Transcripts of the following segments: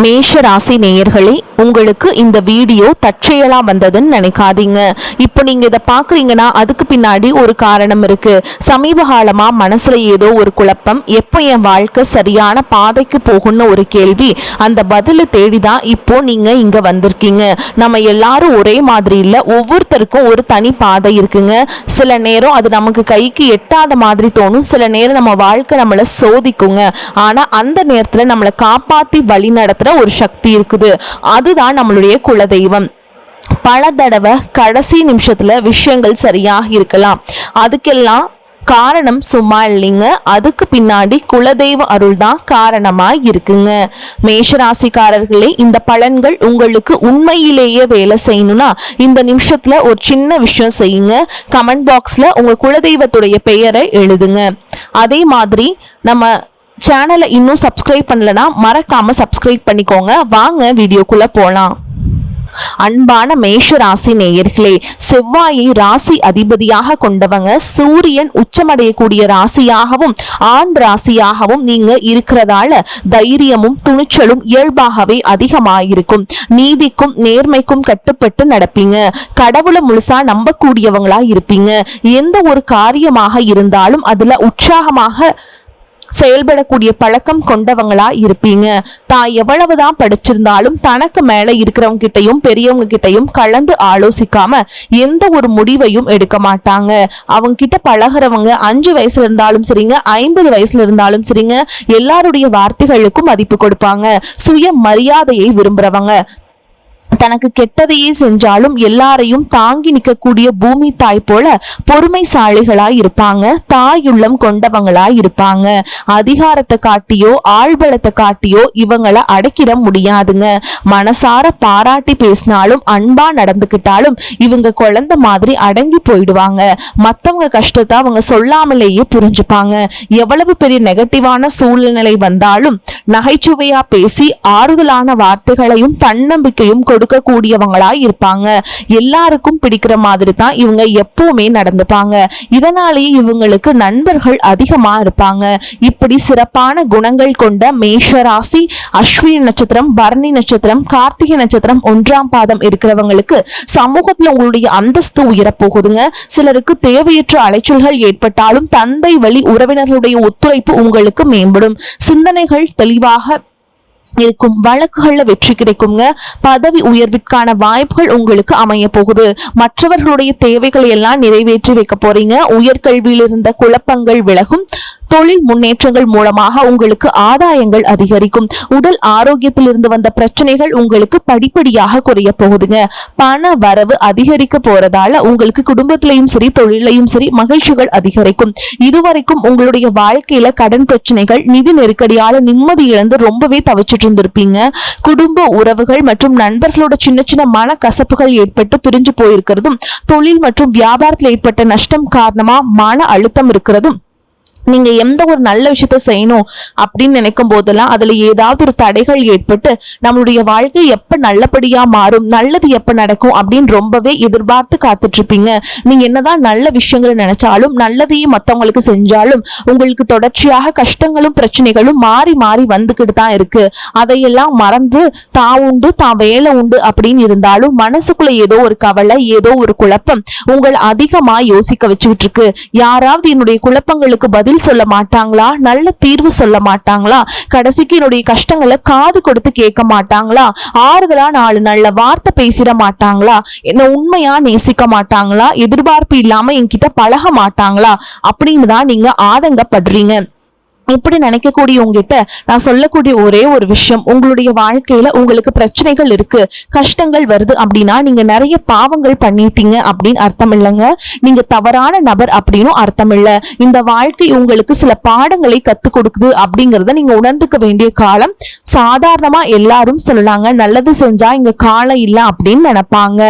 மேஷ ராசி நேயர்களே, உங்களுக்கு இந்த வீடியோ தற்செயலா வந்ததுன்னு நினைக்காதீங்க. இப்போ நீங்க இதை பாக்குறீங்கன்னா அதுக்கு பின்னாடி ஒரு காரணம் இருக்கு. சமீப காலமா மனசுல ஏதோ ஒரு குழப்பம், எப்போ என் வாழ்க்கை சரியான பாதைக்கு போகும்னு ஒரு கேள்வி. அந்த பதிலை தேடிதான் இப்போ நீங்க இங்க வந்திருக்கீங்க. நம்ம எல்லாரும் ஒரே மாதிரி இல்ல, ஒவ்வொருத்தருக்கும் ஒரு தனி பாதை இருக்குங்க. சில நேரம் அது நமக்கு கைக்கு எட்டாத மாதிரி தோணும், சில நேரம் நம்ம வாழ்க்கை நம்மளை சோதிக்குங்க. ஆனா அந்த நேரத்துல நம்மளை காப்பாத்தி வழி நடத்துற ஒரு சக்தி இருக்குது. அதுதான் நம்மளுடைய குலதெய்வம். பல தடவை கடைசி நிமிஷத்துல விஷயங்கள் சரியாக இருக்கலாம். அதுக்கெல்லாம் காரணம் சும்மா இல்லைங்க, அதுக்கு பின்னாடி குலதெய்வ அருள் தான் காரணமா இருக்குங்க. மேஷராசிக்காரர்களே, இந்த பலன்கள் உங்களுக்கு உண்மையிலேயே வேலை செய்யணும்னா இந்த நிமிஷத்துல ஒரு சின்ன விஷயம் செய்யுங்க. கமெண்ட் பாக்ஸ்ல உங்க குலதெய்வத்துடைய பெயரை எழுதுங்க. அதே மாதிரி நம்ம சேனலை இன்னும் சப்ஸ்கிரைப் பண்ணலனா மறக்காம சப்ஸ்கிரைப் பண்ணிக்கோங்க. வாங்க வீடியோக்குள்ள போலாம். அன்பான மேஷ ராசி நேயர்களே, செவ்வாயை ராசி அதிபதியாக கொண்டவங்க. சூரியன் உச்சமடையக்கூடிய ராசியாகவும் ஆண் ராசியாகவும் நீங்க இருக்கிறதால தைரியமும் துணிச்சலும் இயல்பாகவே அதிகமாயிருக்கும். நீதிக்கும் நேர்மைக்கும் கட்டுப்பட்டு நடப்பீங்க. கடவுளை முழுசா நம்பக்கூடியவங்களா இருப்பீங்க. எந்த ஒரு காரியமாக இருந்தாலும் அதுல உற்சாகமாக செயல்படக்கூடிய பழக்கம் கொண்டவங்களா இருப்பீங்க. தான் எவ்வளவுதான் படிச்சிருந்தாலும் தனக்கு மேல இருக்கிறவங்க கிட்டையும் பெரியவங்க கிட்டையும் கலந்து ஆலோசிக்காம எந்த ஒரு முடிவையும் எடுக்க மாட்டாங்க. அவங்க கிட்ட பழகிறவங்க 5 வயசுல இருந்தாலும் சரிங்க, 50 வயசுல இருந்தாலும் சரிங்க, எல்லாருடைய வார்த்தைகளுக்கும் மதிப்பு கொடுப்பாங்க. சுய மரியாதையை விரும்புறவங்க. தனக்கு கெட்டதையே செஞ்சாலும் எல்லாரையும் தாங்கி நிற்கக்கூடிய பூமி தாய் போல பொறுமைசாலிகளா இருப்பாங்க. தாயுள்ளம் கொண்டவங்களா இருப்பாங்க. அதிகாரத்தை காட்டியோ ஆழ்பலத்தை காட்டியோ இவங்களை அடக்கிட முடியாதுங்க. மனசார பாராட்டி பேசினாலும் அன்பா நடந்துக்கிட்டாலும் இவங்க குழந்தை மாதிரி அடங்கி போயிடுவாங்க. மத்தவங்க கஷ்டத்தை அவங்க சொல்லாமலேயே புரிஞ்சுப்பாங்க. எவ்வளவு பெரிய நெகட்டிவான சூழ்நிலை வந்தாலும் நகைச்சுவையா பேசி ஆறுதலான வார்த்தைகளையும் தன்னம்பிக்கையும் கொடுக்கக்கூடியவங்களா இருப்பாங்க. எல்லாருக்கும் பிடிக்கிற மாதிரி தான் இவங்க எப்பவுமே நடந்துப்பாங்க. இதனாலேயே இவங்களுக்கு நண்பர்கள் அதிகமா இருப்பாங்க. இப்படி சிறப்பான குணங்கள் கொண்ட மேஷராசி அஸ்வினி நட்சத்திரம், பரணி நட்சத்திரம், கார்த்திகை நட்சத்திரம் 1ஆம் பாதம் இருக்கிறவங்களுக்கு சமூகத்துல உங்களுடைய அந்தஸ்து உயரப்போகுதுங்க. சிலருக்கு தேவையற்ற அலைச்சல்கள் ஏற்பட்டாலும் தந்தை வழி உறவினர்களுடைய ஒத்துழைப்பு உங்களுக்கு மேம்படும். சிந்தனைகள் தெளிவாக இருக்கும். வழக்குகள்ல வெற்றி கிடைக்குங்க. பதவி உயர்விற்கான வாய்ப்புகள் உங்களுக்கு அமைய போகுது. மற்றவர்களுடைய தேவைகளை எல்லாம் நிறைவேற்றி வைக்க போறீங்க. உயர்கல்வியில் இருந்த குழப்பங்கள் விலகும். தொழில் முன்னேற்றங்கள் மூலமாக உங்களுக்கு ஆதாயங்கள் அதிகரிக்கும். உடல் ஆரோக்கியத்தில் இருந்து வந்த பிரச்சனைகள் உங்களுக்கு படிப்படியாக குறைய போகுதுங்க. பண வரவு அதிகரிக்க போறதால உங்களுக்கு குடும்பத்திலையும் சரி தொழிலையும் சரி மகிழ்ச்சிகள் அதிகரிக்கும். இதுவரைக்கும் உங்களுடைய வாழ்க்கையில கடன் பிரச்சனைகள், நிதி நெருக்கடியால நிம்மதி இழந்து ரொம்பவே தவிச்சிட்டு இருந்திருப்பீங்க. குடும்ப உறவுகள் மற்றும் நண்பர்களோட சின்ன சின்ன மன கசப்புகள் ஏற்பட்டு பிரிஞ்சு போயிருக்கிறதும், தொழில் மற்றும் வியாபாரத்தில் ஏற்பட்ட நஷ்டம் காரணமா மன அழுத்தம் இருக்கிறதும், நீங்க எந்த ஒரு நல்ல விஷயத்த செய்யணும் அப்படின்னு நினைக்கும் போதெல்லாம் அதுல ஏதாவது ஒரு தடைகள் ஏற்பட்டு நம்மளுடைய வாழ்க்கை எப்ப நல்லபடியா மாறும், நல்லது எப்ப நடக்கும் அப்படின்னு ரொம்பவே எதிர்பார்த்து காத்துட்டு இருப்பீங்க. நீங்க என்னதான் நல்ல விஷயங்களை நினைச்சாலும் நல்லதையும் மற்றவங்களுக்கு செஞ்சாலும் உங்களுக்கு தொடர்ச்சியாக கஷ்டங்களும் பிரச்சனைகளும் மாறி மாறி வந்துகிட்டு தான் இருக்கு. அதையெல்லாம் மறந்து தான் உண்டு தான் வேலை உண்டு அப்படின்னு இருந்தாலும் மனசுக்குள்ள ஏதோ ஒரு கவலை, ஏதோ ஒரு குழப்பம் உங்களை அதிகமா யோசிக்க வச்சுக்கிட்டு இருக்கு. யாராவது என்னுடைய குழப்பங்களுக்கு பதில் சொல்ல மாட்டாங்களா, நல்ல தீர்வு சொல்ல மாட்டாங்களா, கடைசிக்கு என்னுடைய கஷ்டங்களை காது கொடுத்து கேட்க மாட்டாங்களா, ஆறுதலா 4 நல்ல வார்த்தை பேசிட மாட்டாங்களா, என்ன உண்மையா நேசிக்க மாட்டாங்களா, எதிர்பார்ப்பு இல்லாம என்கிட்ட பழக மாட்டாங்களா அப்படின்னு தான் நீங்க ஆதங்கப்படுறீங்க. இப்படி நினைக்கக்கூடிய உங்ககிட்ட நான் சொல்லக்கூடிய ஒரே ஒரு விஷயம், உங்களுடைய வாழ்க்கையில உங்களுக்கு பிரச்சனைகள் இருக்கு, கஷ்டங்கள் வருது அப்படின்னா நீங்க நிறைய பாவங்கள் பண்ணிட்டீங்க அப்படின்னு அர்த்தம் இல்லைங்க. நீங்க தவறான நபர் அப்படின்னு அர்த்தம் இல்ல. இந்த வாழ்க்கை உங்களுக்கு சில பாடங்களை கத்து கொடுக்குது அப்படிங்கறத நீங்க உணர்ந்துக்க வேண்டிய காலம். சாதாரணமா எல்லாரும் சொல்லலாங்க, நல்லது செஞ்சா இங்க காலம் இல்ல அப்படின்னு நினைப்பாங்க.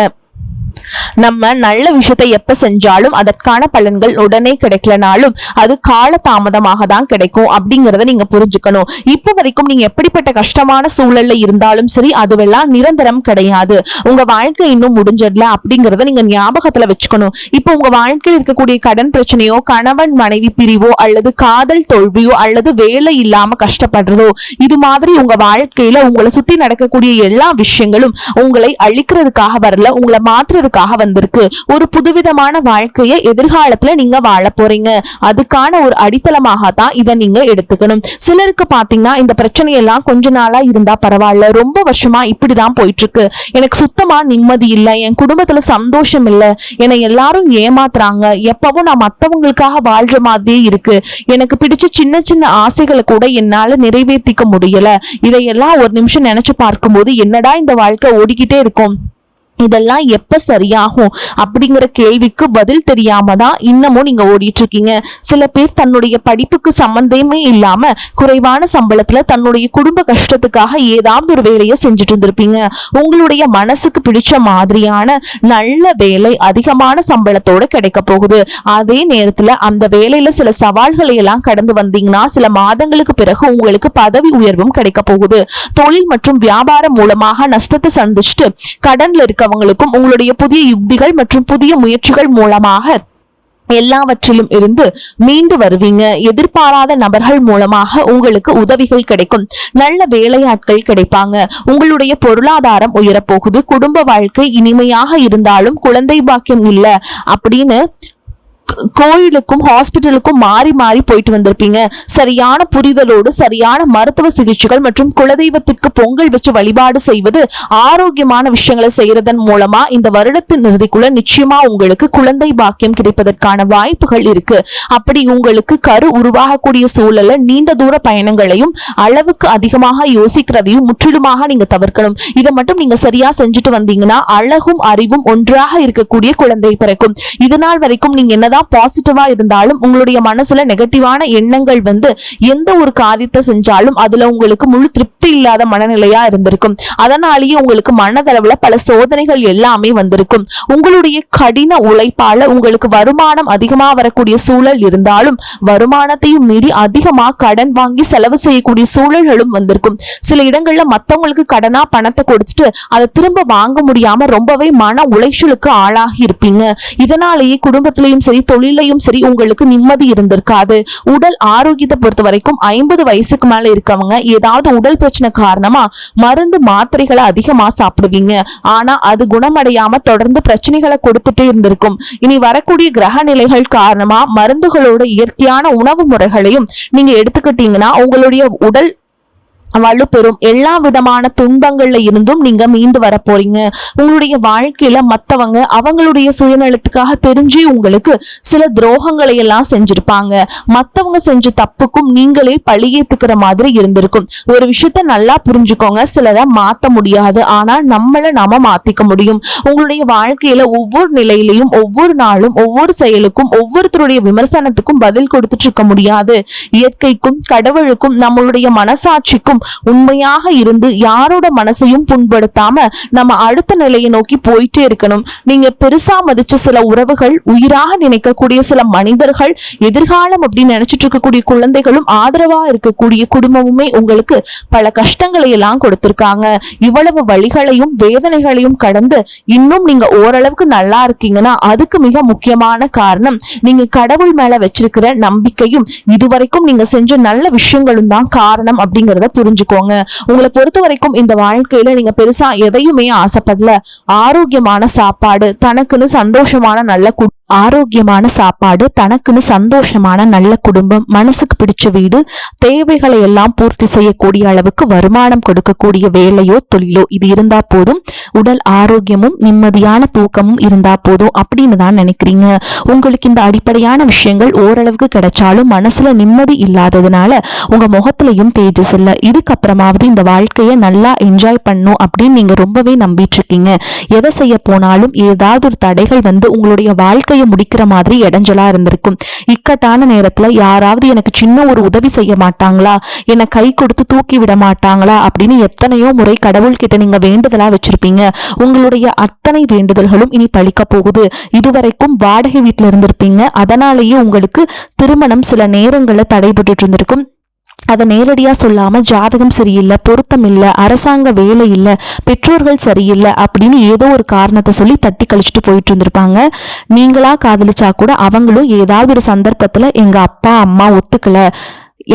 நம்ம நல்ல விஷயத்தை எப்ப செஞ்சாலும் அதற்கான பலன்கள் உடனே கிடைக்கலனாலும் அது கால தாமதமாக தான் கிடைக்கும் அப்படிங்கறத நீங்க புரிஞ்சுக்கணும். இப்ப வரைக்கும் நீங்க எப்படிப்பட்ட கஷ்டமான சூழல்ல இருந்தாலும் சரி, அதுவெல்லாம் நிரந்தரம் கிடையாது. உங்க வாழ்க்கை இன்னும் முடிஞ்சிடல அப்படிங்கறத நீங்க ஞாபகத்துல வச்சுக்கணும். இப்ப உங்க வாழ்க்கையில் இருக்கக்கூடிய கடன் பிரச்சனையோ, கணவன் மனைவி பிரிவோ, அல்லது காதல் தோல்வியோ, அல்லது வேலை இல்லாம கஷ்டப்படுறதோ, இது மாதிரி உங்க வாழ்க்கையில உங்களை சுத்தி நடக்கக்கூடிய எல்லா விஷயங்களும் உங்களை அழிக்கிறதுக்காக வரல, உங்களை மாற்றுறதுக்காக வந்திருக்கு. ஒரு புதுவிதமான வாழ்க்கையை எதிர்காலத்துல நீங்க வாழ போறீங்க. அதுக்கான ஒரு அடித்தளமாக தான் இதை நீங்க எடுத்துக்கணும். சிலருக்கு பாத்தீங்கன்னா இந்த பிரச்சனையெல்லாம் கொஞ்ச நாளா இருந்தா பரவாயில்ல, ரொம்ப வருஷமா இப்படிதான் போயிட்டு இருக்கு, எனக்கு சுத்தமா நிம்மதி இல்லை, என் குடும்பத்துல சந்தோஷம் இல்லை, என்னை எல்லாரும் ஏமாத்துறாங்க, எப்பவும் நான் மத்தவங்களுக்காக வாழ்ற மாதிரியே இருக்கு, எனக்கு பிடிச்ச சின்ன சின்ன ஆசைகளை கூட என்னால நிறைவேற்றிக்க முடியல, இதையெல்லாம் ஒரு நிமிஷம் நினைச்சு பார்க்கும்போது என்னடா இந்த வாழ்க்கை ஓடிக்கிட்டே இருக்கும், இதெல்லாம் எப்ப சரியாகும் அப்படிங்கிற கேள்விக்கு பதில் தெரியாம தான் இன்னமும் நீங்க ஓடிட்டு இருக்கீங்க. சில பேர் தன்னுடைய படிப்புக்கு சம்பந்தமே இல்லாம குறைவான சம்பளத்துல தன்னுடைய குடும்ப கஷ்டத்துக்காக ஏதாவது ஒரு வேலையை செஞ்சுட்டு இருந்திருப்பீங்க. உங்களுடைய மனசுக்கு பிடிச்ச மாதிரியான நல்ல வேலை அதிகமான சம்பளத்தோட கிடைக்க போகுது. அதே நேரத்துல அந்த வேலையில சில சவால்களை எல்லாம் கடந்து வந்தீங்கன்னா சில மாதங்களுக்கு பிறகு உங்களுக்கு பதவி உயர்வும் கிடைக்க போகுது. தொழில் மற்றும் வியாபாரம் மூலமாக நஷ்டத்தை சந்திச்சுட்டு கடன்ல இருக்க அவங்களுக்கும் உங்களுடைய புதிய யுக்திகள் மற்றும் புதிய முயற்சிகள் மூலமாக எல்லாவற்றிலும் இருந்து மீண்டு வருவீங்க. எதிர்பாராத நபர்கள் மூலமாக உங்களுக்கு உதவிகள் கிடைக்கும். நல்ல வேலையாட்கள் கிடைப்பாங்க. உங்களுடைய பொருளாதாரம் உயரப்போகுது. குடும்ப வாழ்க்கை இனிமையாக இருந்தாலும் குழந்தை பாக்கியம் இல்லை அப்படின்னு கோயிலுக்கும் ஹாஸ்பிட்டலுக்கும் மாறி மாறி போயிட்டு வந்திருப்பீங்க. சரியான புரிதலோடு சரியான மருத்துவ சிகிச்சைகள் மற்றும் குலதெய்வத்திற்கு பொங்கல் வச்சு வழிபாடு செய்வது, ஆரோக்கியமான விஷயங்களை செய்யறதன் மூலமா இந்த வருடத்தின் இறுதிக்குள்ள நிச்சயமா உங்களுக்கு குழந்தை பாக்கியம் கிடைப்பதற்கான வாய்ப்புகள் இருக்கு. அப்படி உங்களுக்கு கரு உருவாகக்கூடிய சூழல்ல நீண்ட தூர பயணங்களையும் அளவுக்கு அதிகமாக யோசிக்கிறதையும் முற்றிலுமாக நீங்க தவிர்க்கணும். இதை மட்டும் நீங்க சரியா செஞ்சுட்டு வந்தீங்கன்னா அழகும் அறிவும் ஒன்றாக இருக்கக்கூடிய குழந்தை பிறக்கும். இதனால் வரைக்கும் நீங்க என்னதான் பாசிட்டிவா இருந்தாலும் உங்களுடைய மனசுல நெகட்டிவான எண்ணங்கள் வந்து எந்த ஒரு காரியத்தை செஞ்சாலும் அதுல உங்களுக்கு முழு திருப்தி இல்லாத மனநிலையா இருந்திருக்கும். அதனாலேயே உங்களுக்கு மனதளவுல பல சோதனைகள் எல்லாமே வந்திருக்கும். உங்களுடைய கடின உழைப்பால உங்களுக்கு வருமானம் அதிகமா வரக்கூடிய சூழல் இருந்தாலும் வருமானத்தையும் மீறி அதிகமா கடன் வாங்கி செலவு செய்யக்கூடிய சூழல்களும் வந்திருக்கும். சில இடங்கள்ல மத்தவங்களுக்கு கடனா பணத்தை கொடுத்துட்டு அதை திரும்ப வாங்க முடியாம ரொம்பவே மன உளைச்சலுக்கு ஆளாகி இருப்பீங்க. இதனாலேயே குடும்பத்திலையும் சரி தொழிலையும் சரி உங்களுக்கு நிம்மதி இருந்திருக்காது. உடல் ஆரோக்கியத்தை பொறுத்த வரைக்கும் 50 வயசுக்கு மேல இருக்கவங்க ஏதாவது உடல் பிரச்சனை காரணமா மருந்து மாத்திரைகளை அதிகமா சாப்பிடுவீங்க. ஆனா அது குணமடையாம தொடர்ந்து பிரச்சனைகளை கொடுத்துட்டே இருந்திருக்கும். இனி வரக்கூடிய கிரக நிலைகள் காரணமா மருந்துகளோட இயற்கையான உணவு முறைகளையும் நீங்க எடுத்துக்கிட்டீங்கன்னா உங்களுடைய உடல் வலுப்பெறும். எல்லா விதமான துன்பங்கள்ல இருந்தும் நீங்க மீண்டு வர போறீங்க. உங்களுடைய வாழ்க்கையில மத்தவங்க அவங்களுடைய சுயநலத்துக்காக தெரிஞ்சு உங்களுக்கு சில துரோகங்களை எல்லாம் செஞ்சிருப்பாங்க. மத்தவங்க செஞ்ச தப்புக்கும் நீங்களே பழியேத்துக்கிற மாதிரி இருந்திருக்கும். ஒரு விஷயத்த நல்லா புரிஞ்சுக்கோங்க, சிலரை மாத்த முடியாது, ஆனா நம்மள நாம மாத்திக்க முடியும். உங்களுடைய வாழ்க்கையில ஒவ்வொரு நிலையிலையும் ஒவ்வொரு நாளும் ஒவ்வொரு செயலுக்கும் ஒவ்வொருத்தருடைய விமர்சனத்துக்கும் பதில் கொடுத்துட்டு இருக்க முடியாது. இயற்கைக்கும் கடவுளுக்கும் நம்மளுடைய மனசாட்சிக்கும் உண்மையாக இருந்து யாரோட மனசையும் புண்படுத்தாம நம்ம அடுத்த நிலையை நோக்கி போயிட்டே இருக்கணும். நீங்க பெருசா மதிச்ச சில உறவுகள், உயிராக நினைக்கக்கூடிய சில மனிதர்கள், எதிர்காலம் அப்படின்னு நினைச்சிட்டு இருக்கக்கூடிய குழந்தைகளும் ஆதரவா இருக்கக்கூடிய குடும்பமுமே உங்களுக்கு பல கஷ்டங்களை எல்லாம் கொடுத்திருக்காங்க. இவ்வளவு வழிகளையும் வேதனைகளையும் கடந்து இன்னும் நீங்க ஓரளவுக்கு நல்லா இருக்கீங்கன்னா அதுக்கு மிக முக்கியமான காரணம் நீங்க கடவுள் மேல வச்சிருக்கிற நம்பிக்கையும் இதுவரைக்கும் நீங்க செஞ்ச நல்ல விஷயங்களும் தான் காரணம் அப்படிங்கறத புரிஞ்சுக்கோங்க. உங்களை பொறுத்த வரைக்கும் இந்த வாழ்க்கையில நீங்க பெருசா எதையுமே ஆசைப்படல. ஆரோக்கியமான சாப்பாடு, தனக்குன்னு சந்தோஷமான நல்ல ஆரோக்கியமான சாப்பாடு, தனக்குன்னு சந்தோஷமான நல்ல குடும்பம், மனசுக்கு பிடிச்ச வீடு, தேவைகளை எல்லாம் பூர்த்தி செய்யக்கூடிய அளவுக்கு வருமானம் கொடுக்கக்கூடிய வேலையோ தொழிலோ இது இருந்தா போதும். உடல் ஆரோக்கியமும் நிம்மதியான தூக்கமும் இருந்தா போதும் அப்படின்னு தான் நினைக்கிறீங்க. உங்களுக்கு இந்த அடிப்படையான விஷயங்கள் ஓரளவுக்கு கிடைச்சாலும் மனசுல நிம்மதி இல்லாததுனால உங்க முகத்திலையும் தேஜஸ் இல்லை. இதுக்கப்புறமாவது இந்த வாழ்க்கையை நல்லா என்ஜாய் பண்ணும் அப்படின்னு நீங்க ரொம்பவே நம்பிட்டு இருக்கீங்க. எதை செய்ய போனாலும் ஏதாவது ஒரு தடைகள் வந்து உங்களுடைய வாழ்க்கை வாழ்க்கையை முடிக்கிற மாதிரி இடைஞ்சலா இருந்திருக்கும். இக்கட்டான நேரத்துல யாராவது எனக்கு சின்ன ஒரு உதவி செய்ய மாட்டாங்களா, என்னை கை கொடுத்து தூக்கி விட மாட்டாங்களா அப்படின்னு எத்தனையோ முறை கடவுள்கிட்ட நீங்க வேண்டுதலா வச்சிருப்பீங்க. உங்களுடைய அத்தனை வேண்டுதல்களும் இனி பழிக்க போகுது. இதுவரைக்கும் வாடகை வீட்டுல இருந்திருப்பீங்க, அதனாலேயே உங்களுக்கு திருமணம் சில நேரங்களில் தடைபட்டு இருந்திருக்கும். அதை நேரடியா சொல்லாம ஜாதகம் சரியில்லை, பொருத்தம் இல்லை, அரசாங்க வேலை இல்லை, பெற்றோர்கள் சரியில்லை அப்படின்னு ஏதோ ஒரு காரணத்தை சொல்லி தட்டி கழிச்சுட்டு போயிட்டு இருந்திருப்பாங்க. நீங்களா காதலிச்சா கூட அவங்களும் ஏதாவது ஒரு சந்தர்ப்பத்துல எங்க அப்பா அம்மா ஒத்துக்கல,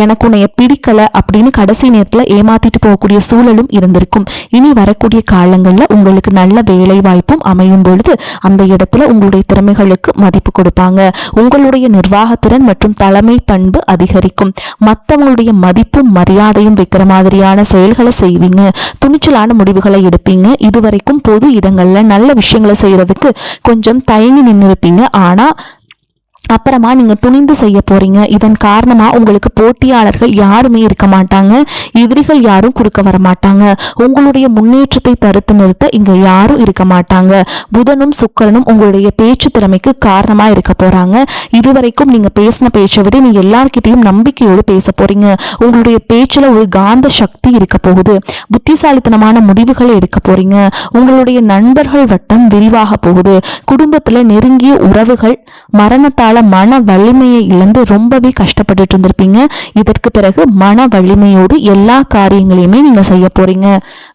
எனக்கு உன்னைய பிடிக்கல அப்படின்னு கடைசி நேரத்துல ஏமாத்திட்டு போகக்கூடிய சூழலும் இருந்திருக்கும். இனி வரக்கூடிய காலங்கள்ல உங்களுக்கு நல்ல வேலை வாய்ப்பும் அமையும் பொழுது அந்த இடத்துல உங்களுடைய திறமைகளுக்கு மதிப்பு கொடுப்பாங்க. உங்களுடைய நிர்வாகத்திறன் மற்றும் தலைமை பண்பு அதிகரிக்கும். மற்றவங்களுடைய மதிப்பும் மரியாதையும் வைக்கிற மாதிரியான செயல்களை செய்வீங்க. துணிச்சலான முடிவுகளை எடுப்பீங்க. இதுவரைக்கும் பொது இடங்கள்ல நல்ல விஷயங்களை செய்யறதுக்கு கொஞ்சம் தயங்கி நின்று இருப்பீங்க. ஆனா அப்புறமா நீங்க துணிந்து செய்ய போறீங்க. இதன் காரணமா உங்களுக்கு போட்டியாளர்கள் யாருமே இருக்க மாட்டாங்க, எதிரிகள் யாரும் குறுக்க வர மாட்டாங்க. உங்களுடைய முன்னேற்றத்தை தடுத்து நிறுத்த இங்க யாரும் இருக்க மாட்டாங்க. புதனும் சுக்கிரனும் உங்களுடைய பேச்சு திறமைக்கு காரணமா இருக்க போறாங்க. இதுவரைக்கும் நீங்க பேசின பேச்சை விட நீங்க எல்லார்கிட்டையும் நம்பிக்கையோடு பேச போறீங்க. உங்களுடைய பேச்சுல ஒரு காந்த சக்தி இருக்க போகுது. புத்திசாலித்தனமான முடிவுகளை எடுக்க போறீங்க. உங்களுடைய நண்பர்கள் வட்டம் விரிவாக போகுது. குடும்பத்துல நெருங்கிய உறவுகள் மரணத்தால மன வலிமையை இழந்து ரொம்பவே கஷ்டப்பட்டு இருந்திருப்பீங்க. இதற்கு பிறகு மன வலிமையோடு எல்லா காரியங்களையுமே நீங்க செய்ய போறீங்க.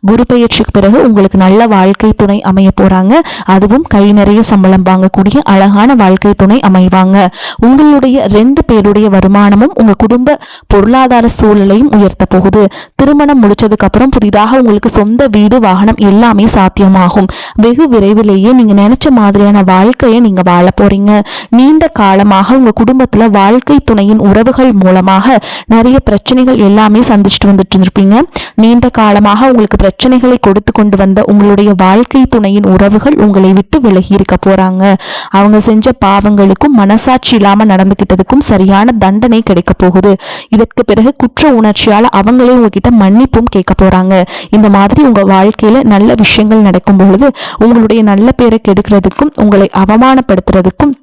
குரு பெயர்ச்சிக்கு பிறகு உங்களுக்கு நல்ல வாழ்க்கை துணை அமைய போறாங்க. அதுவும் கை நிறைய சம்பளம் வாங்கக்கூடிய அழகான வாழ்க்கை துணை அமைவாங்க. உங்களுடைய 2 பேருடைய வருமானமும் உங்க குடும்ப பொருளாதார சூழலையும் உயர்த்த போகுது. திருமணம் முடிச்சதுக்கு அப்புறம் புதிதாக உங்களுக்கு சொந்த வீடு வாகனம் எல்லாமே சாத்தியமாகும். வெகு விரைவிலேயே நீங்க நினைச்ச மாதிரியான வாழ்க்கையை நீங்க வாழ போறீங்க. நீண்ட காலமாக உங்க குடும்பத்துல வாழ்க்கை துணையின் உறவுகள் மூலமாக நிறைய பிரச்சனைகள் எல்லாமே சந்திச்சுட்டு வந்துட்டு இருப்பீங்க. நீண்ட காலமாக உங்களுக்கு பிரச்சனைகளை கொடுத்து கொண்டு வந்த உங்களுடைய வாழ்க்கை துணையின் உறவுகள் உங்களை விட்டு விலகி இருக்க போறாங்க. அவங்க செஞ்ச பாவங்களுக்கும் மனசாட்சி இல்லாம நடந்துகிட்டதுக்கும் சரியான தண்டனை கிடைக்க போகுது. இதற்கு பிறகு குற்ற உணர்ச்சியால அவங்களே உங்ககிட்ட மன்னிப்பும் கேட்க போறாங்க. இந்த மாதிரி உங்க வாழ்க்கையில நல்ல விஷயங்கள் நடக்கும் பொழுது உங்களுடைய நல்ல பேரை கெடுக்கிறதுக்கும் உங்களை அவமானப்படுத்துறதுக்கும்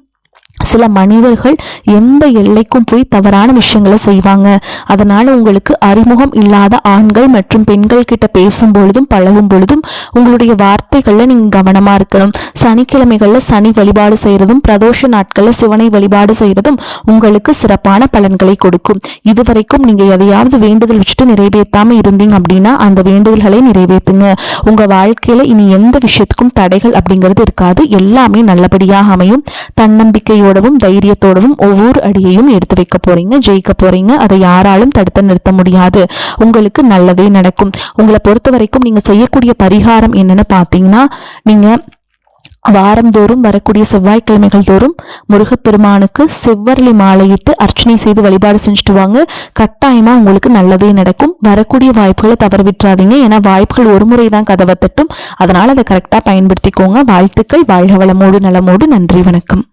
சில மனிதர்கள் எந்த எல்லைக்கும் போய் தவறான விஷயங்களை செய்வாங்க. அதனால உங்களுக்கு அறிமுகம் இல்லாத ஆண்கள் மற்றும் பெண்கள் கிட்ட பேசும் பொழுதும் பழகும் பொழுதும் உங்களுடைய வார்த்தைகள்ல நீங்க கவனமா இருக்கணும். சனிக்கிழமைகள்ல சனி வழிபாடு செய்யறதும் பிரதோஷ நாட்கள்ல சிவனை வழிபாடு செய்யறதும் உங்களுக்கு சிறப்பான பலன்களை கொடுக்கும். இதுவரைக்கும் நீங்க எதையாவது வேண்டுதல் வச்சுட்டு நிறைவேற்றாம இருந்தீங்க அப்படின்னா அந்த வேண்டுதல்களை நிறைவேற்றுங்க. உங்க வாழ்க்கையில இனி எந்த விஷயத்துக்கும் தடைகள் அப்படிங்கிறது இருக்காது. எல்லாமே நல்லபடியாக அமையும். தன்னம்பிக்கையோடவும் தைரியத்தோடவும் ஒவ்வொரு அடியையும் எடுத்து வைக்க போறீங்க. ஜெயிக்க போறீங்க. அதை யாராலும் தடுத்து நிறுத்த முடியாது. உங்களுக்கு நல்லதே நடக்கும். உங்களை பொறுத்த வரைக்கும் நீங்க செய்யக்கூடிய பரிகாரம் என்னன்னு பாத்தீங்கன்னா, நீங்க வாரந்தோறும் வரக்கூடிய செவ்வாய்க்கிழமைகள் தோறும் முருகப்பெருமானுக்கு செவ்வரளி மாலையிட்டு அர்ச்சனை செய்து வழிபாடு செஞ்சுட்டு வாங்க. கட்டாயமா உங்களுக்கு நல்லதே நடக்கும். வரக்கூடிய வாய்ப்புகளை தவற விட்டுறாதீங்க. ஏன்னா வாய்ப்புகள் ஒரு முறை தான் கதவை தட்டும். அதனால அதை கரெக்டா பயன்படுத்திக்கோங்க. வாழ்த்துக்கள். வாழ்க வளமோடு நலமோடு. நன்றி, வணக்கம்.